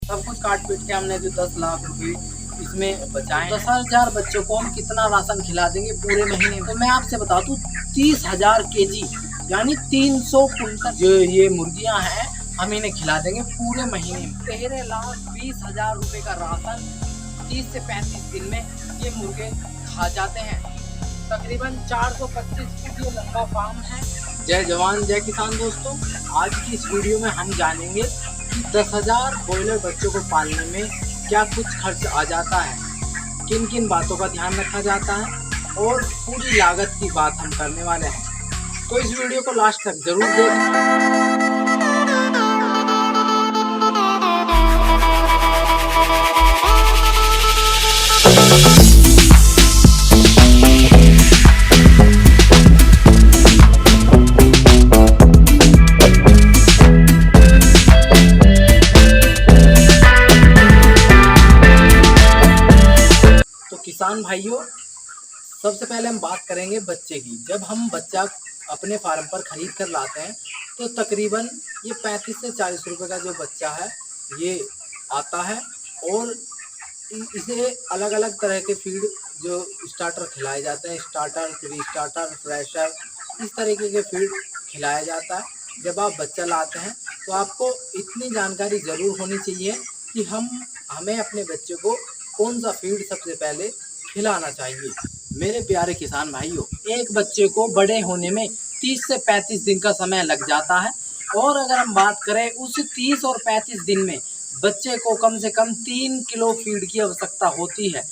सब कुछ काट पीट के हमने जो 10 लाख रुपए इसमें बचाए, 10,000 बच्चों को हम कितना राशन खिला देंगे पूरे महीने में। तो मैं आपसे बता दूं 30,000 केजी यानी 300 कुंटल जो ये मुर्गियां हैं हम इन्हें खिला देंगे पूरे महीने में। 13,20,000 रुपए का राशन 30 से 35 दिन में ये मुर्गे खा जाते हैं। तकरीबन 425 फुट ये लंबा फार्म है। जय जवान जय किसान दोस्तों, आज की इस वीडियो में हम जानेंगे कि 10,000 ब्रॉयलर बच्चों को पालने में क्या कुछ खर्च आ जाता है, किन किन बातों का ध्यान रखा जाता है और पूरी लागत की बात हम करने वाले हैं। तो इस वीडियो को लास्ट तक जरूर देखना। किसान भाइयों, सबसे पहले हम बात करेंगे बच्चे की। जब हम बच्चा अपने फार्म पर खरीद कर लाते हैं तो तकरीबन ये 35 से 40 रुपए का जो बच्चा है ये आता है और इसे अलग अलग तरह के फीड जो स्टार्टर खिलाए जाते हैं, स्टार्टर, प्री स्टार्टर, फ्रेशर, इस तरीके के फीड खिलाया जाता है। जब आप बच्चा लाते हैं तो आपको इतनी जानकारी ज़रूर होनी चाहिए कि हमें अपने बच्चे को कौन सा फीड सबसे पहले खिलाना चाहिए। मेरे प्यारे किसान भाइयों, एक बच्चे को बड़े होने में 30 से 35 दिन का समय लग जाता है और अगर हम बात करें उस 30 और 35 दिन में बच्चे को कम से कम 3 किलो फीड की आवश्यकता होती है।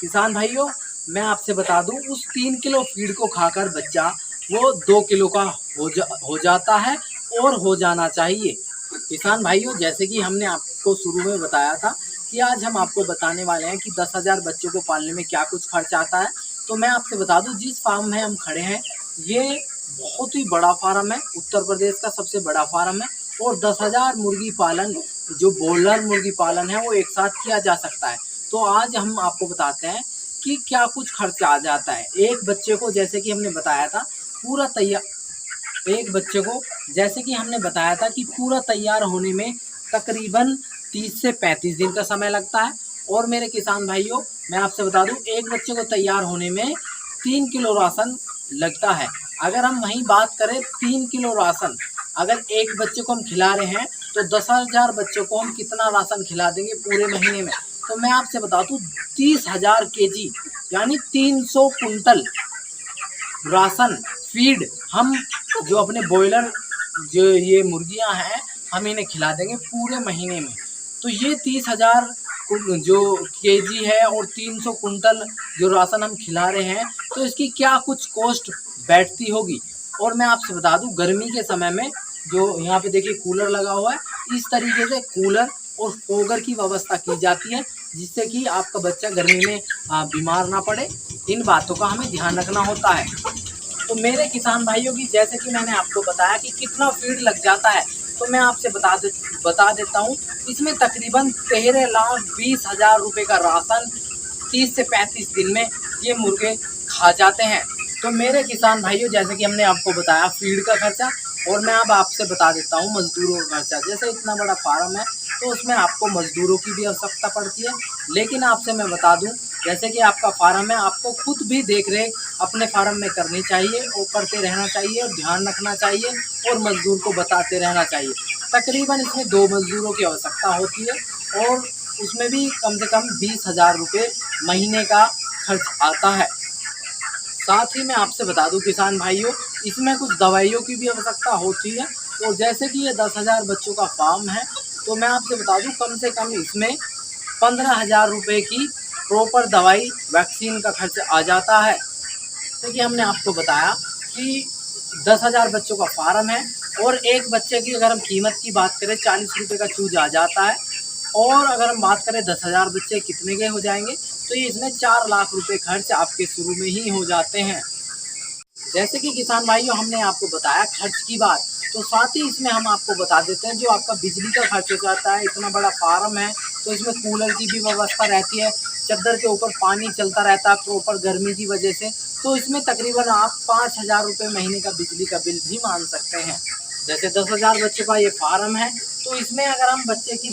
किसान भाइयों, मैं आपसे बता दूं उस 3 किलो फीड को खाकर बच्चा वो 2 किलो का हो जाता है और हो जाना चाहिए। किसान भाइयों, जैसे कि हमने आपको शुरू में बताया था कि आज हम आपको बताने वाले हैं कि 10,000 बच्चों को पालने में क्या कुछ खर्च आता है। तो मैं आपसे बता दूं जिस फार्म में हम खड़े हैं ये बहुत ही बड़ा फार्म है, उत्तर प्रदेश का सबसे बड़ा फार्म है और 10,000 मुर्गी पालन जो ब्रॉयलर मुर्गी पालन है वो एक साथ किया जा सकता है। तो आज हम आपको बताते हैं कि क्या कुछ खर्च आ जाता है एक बच्चे को। जैसे कि हमने बताया था पूरा तैयार एक बच्चे को जैसे कि हमने बताया था कि पूरा तैयार होने में तकरीबन 30 से 35 दिन का समय लगता है। और मेरे किसान भाइयों, मैं आपसे बता दूं एक बच्चे को तैयार होने में 3 किलो राशन लगता है। अगर हम वहीं बात करें 3 किलो राशन अगर एक बच्चे को हम खिला रहे हैं तो 10,000 बच्चों को हम कितना राशन खिला देंगे पूरे महीने में। तो मैं आपसे बता दूं 30,000 केजी यानी 300 कुंटल राशन फीड हम जो अपने ब्रॉयलर जो ये मुर्गियां हैं हम इन्हें खिला देंगे पूरे महीने में। तो ये 30,000 जो केजी है और 300 कुंटल जो राशन हम खिला रहे हैं तो इसकी क्या कुछ कॉस्ट बैठती होगी। और मैं आपसे बता दूं गर्मी के समय में जो यहाँ पे देखिए कूलर लगा हुआ है, इस तरीके से कूलर और फोगर की व्यवस्था की जाती है जिससे कि आपका बच्चा गर्मी में बीमार ना पड़े। इन बातों का हमें ध्यान रखना होता है। तो मेरे किसान भाइयों की जैसे कि मैंने आपको बताया कि कितना फीड लग जाता है तो मैं आपसे बता देता हूँ। इसमें तकरीबन 13,20,000 रुपये का राशन 30 से 35 दिन में ये मुर्गे खा जाते हैं। तो मेरे किसान भाइयों, जैसे कि हमने आपको बताया फीड का खर्चा और मैं अब आपसे बता देता हूँ मजदूरों का खर्चा। जैसे इतना बड़ा फार्म है तो उसमें आपको मजदूरों की भी आवश्यकता पड़ती है, लेकिन आपसे मैं बता दूं जैसे कि आपका फार्म है आपको खुद भी देख रेख अपने फार्म में करनी चाहिए और करते रहना चाहिए और ध्यान रखना चाहिए और मजदूर को बताते रहना चाहिए। तकरीबन इसमें 2 मजदूरों की आवश्यकता होती है और उसमें भी कम से कम 20,000 रुपये महीने का खर्च आता है। साथ ही मैं आपसे बता दूं किसान भाइयों, इसमें कुछ दवाइयों की भी आवश्यकता होती है। और जैसे कि ये 10,000 बच्चों का फार्म है तो मैं आपसे बता दूं कम से कम इसमें 15,000 रुपये की प्रॉपर दवाई वैक्सीन का खर्च आ जाता है। जैसे कि हमने आपको बताया कि 10,000 बच्चों का फार्म है और एक बच्चे की अगर हम कीमत की बात करें 40 रुपये का चूज आ जाता है। और अगर हम बात करें 10,000 बच्चे कितने के हो जाएंगे तो ये इसमें 4 लाख रुपए खर्च आपके शुरू में ही हो जाते हैं। जैसे कि किसान भाइयों हमने आपको बताया खर्च की बात, तो साथ ही इसमें हम आपको बता देते हैं जो आपका बिजली का खर्च हो जाता है। इतना बड़ा फार्म है तो इसमें कूलर की भी व्यवस्था रहती है, चद्दर के ऊपर पानी चलता रहता है प्रॉपर गर्मी की वजह से। तो इसमें तकरीबन आप 5,000 रुपये महीने का बिजली का बिल भी मान सकते हैं। जैसे 10,000 बच्चों का ये फार्म है तो तो इसमें अगर हम बच्चे की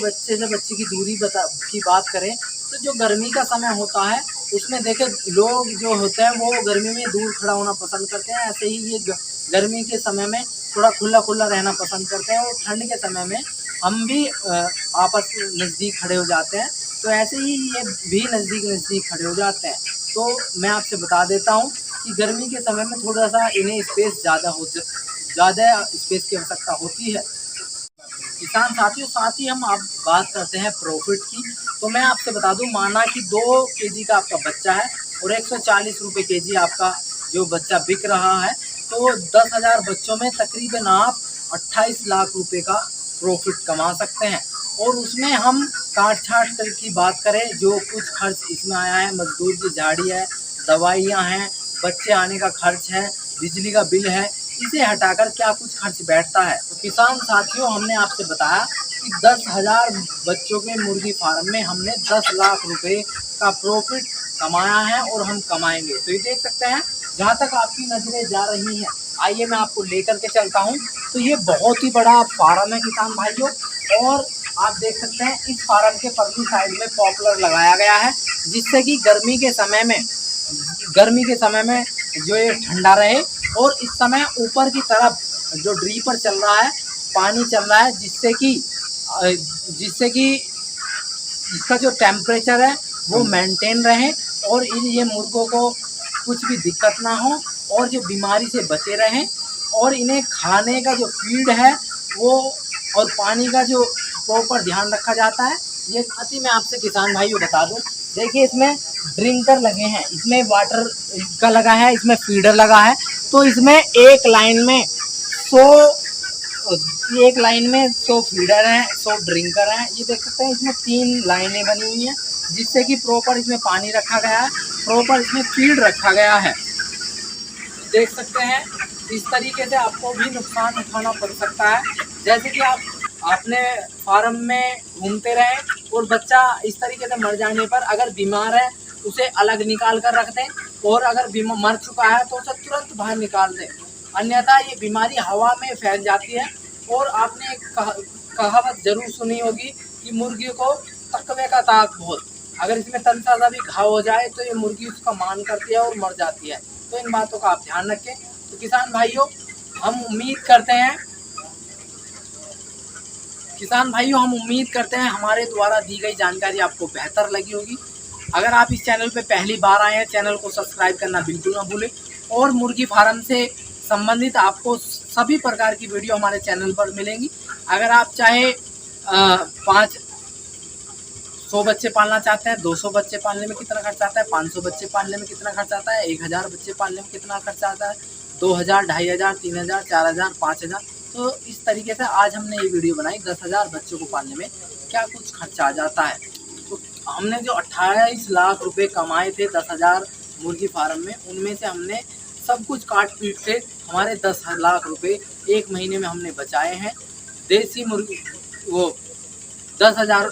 दूरी की बात करें, तो जो गर्मी का समय होता है उसमें देखें लोग जो होते हैं वो गर्मी में दूर खड़ा होना पसंद करते हैं, ऐसे ही ये गर्मी के समय में थोड़ा खुला खुला रहना पसंद करते हैं, और ठंड के समय में हम भी आपस में नज़दीक खड़े हो जाते हैं। तो ऐसे ही ये भी नज़दीक खड़े हो जाते हैं। तो मैं आपसे बता देता हूँ कि गर्मी के समय में थोड़ा सा इन्हें ज़्यादा स्पेस की आवश्यकता होती है। किसान साथियों, साथ ही हम आप बात करते हैं प्रॉफिट की, तो मैं आपसे बता दूं, माना कि 2 केजी का आपका बच्चा है और 140 रुपये केजी आपका जो बच्चा बिक रहा है, तो 10,000 बच्चों में तकरीबन आप 28 लाख रुपए का प्रॉफिट कमा सकते हैं। और उसमें हम काट छाट की बात करें, जो कुछ खर्च इसमें आया है, मजदूर की झाड़ी है, दवाइयाँ हैं, बच्चे आने का खर्च है, बिजली का बिल है, इसे हटाकर क्या कुछ खर्च बैठता है। तो किसान साथियों, हमने आपसे बताया कि 10,000 बच्चों के मुर्गी फार्म में हमने 10 लाख रुपए का प्रॉफिट कमाया है और हम कमाएंगे। तो ये देख सकते हैं, जहाँ तक आपकी नज़रें जा रही हैं, आइए मैं आपको लेकर के चलता हूँ। तो ये बहुत ही बड़ा फार्म है किसान भाइयों, और आप देख सकते हैं इस फार्म के परली साइड में पॉपुलर लगाया गया है, जिससे कि गर्मी के समय में जो ये ठंडा रहे। और इस समय ऊपर की तरफ जो ड्रीपर चल रहा है, पानी चल रहा है, जिससे कि इसका जो टेम्परेचर है वो मेंटेन रहे, और ये मुर्गों को कुछ भी दिक्कत ना हो, और जो बीमारी से बचे रहें। और इन्हें खाने का जो फीड है वो और पानी का जो प्रॉपर ध्यान रखा जाता है। ये साथ ही मैं आपसे किसान भाइयों बता दूं, देखिए इसमें ड्रिंकर लगे हैं, इसमें वाटर का लगा है, इसमें फीडर लगा है। तो इसमें एक लाइन में 100 फीडर हैं, 100 ड्रिंकर हैं। ये देख सकते हैं, इसमें 3 लाइनें बनी हुई हैं, जिससे कि प्रॉपर इसमें पानी रखा गया है, प्रॉपर इसमें फीड रखा गया है। देख सकते हैं, इस तरीके से आपको भी नुकसान उठाना पड़ सकता है। जैसे कि आपने फार्म में घूमते रहे और बच्चा इस तरीके से मर जाने पर, अगर बीमार है उसे अलग निकाल कर रख दें, और अगर मर चुका है तो उसे तुरंत बाहर निकाल दें, अन्यथा ये बीमारी हवा में फैल जाती है। और आपने एक कहावत जरूर सुनी होगी कि मुर्गी को तकवे का ताक बहुत, अगर इसमें तनसा सा भी घाव हो जाए तो ये मुर्गी उसका मान करती है और मर जाती है। तो इन बातों का आप ध्यान रखें। तो किसान भाइयों, हम उम्मीद करते हैं हमारे द्वारा दी गई जानकारी आपको बेहतर लगी होगी। अगर आप इस चैनल पे पहली बार आए हैं, चैनल को सब्सक्राइब करना बिल्कुल ना भूलें, और मुर्गी फार्म से संबंधित आपको सभी प्रकार की वीडियो हमारे चैनल पर मिलेंगी। अगर आप चाहे 500 बच्चे पालना चाहते हैं, 200 बच्चे पालने में कितना खर्च आता है, 500 बच्चे पालने में कितना खर्च आता है, 1000 बच्चे पालने में कितना खर्च आता है, 2000, 2500, 3000, 4000, 5000। तो इस तरीके से आज हमने ये वीडियो बनाई, 10,000 बच्चों को पालने में क्या कुछ खर्च आ जाता है। तो हमने जो 28 लाख रुपए कमाए थे 10,000 मुर्गी फार्म में, उनमें से हमने सब कुछ काट पीट के हमारे 10 लाख रुपए एक महीने में हमने बचाए हैं। देसी मुर्गी वो 10,000।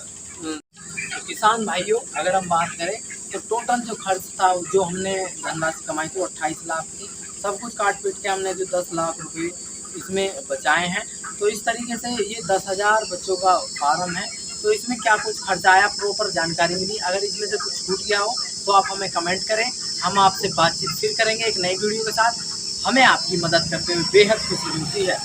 किसान भाइयों, अगर हम बात करें तो टोटल जो खर्च था, जो हमने धनराशि कमाई थी वो 28 लाख थी। सब कुछ काट पीट के हमने जो 10 लाख रुपए इसमें बचाए हैं। तो इस तरीके से ये 10,000 बच्चों का फार्म है। तो इसमें क्या कुछ खर्चा आया, प्रॉपर जानकारी मिली। अगर इसमें से कुछ छूट गया हो तो आप हमें कमेंट करें, हम आपसे बातचीत फिर करेंगे एक नई वीडियो के साथ। हमें आपकी मदद करते हुए बेहद खुशी मिलती है।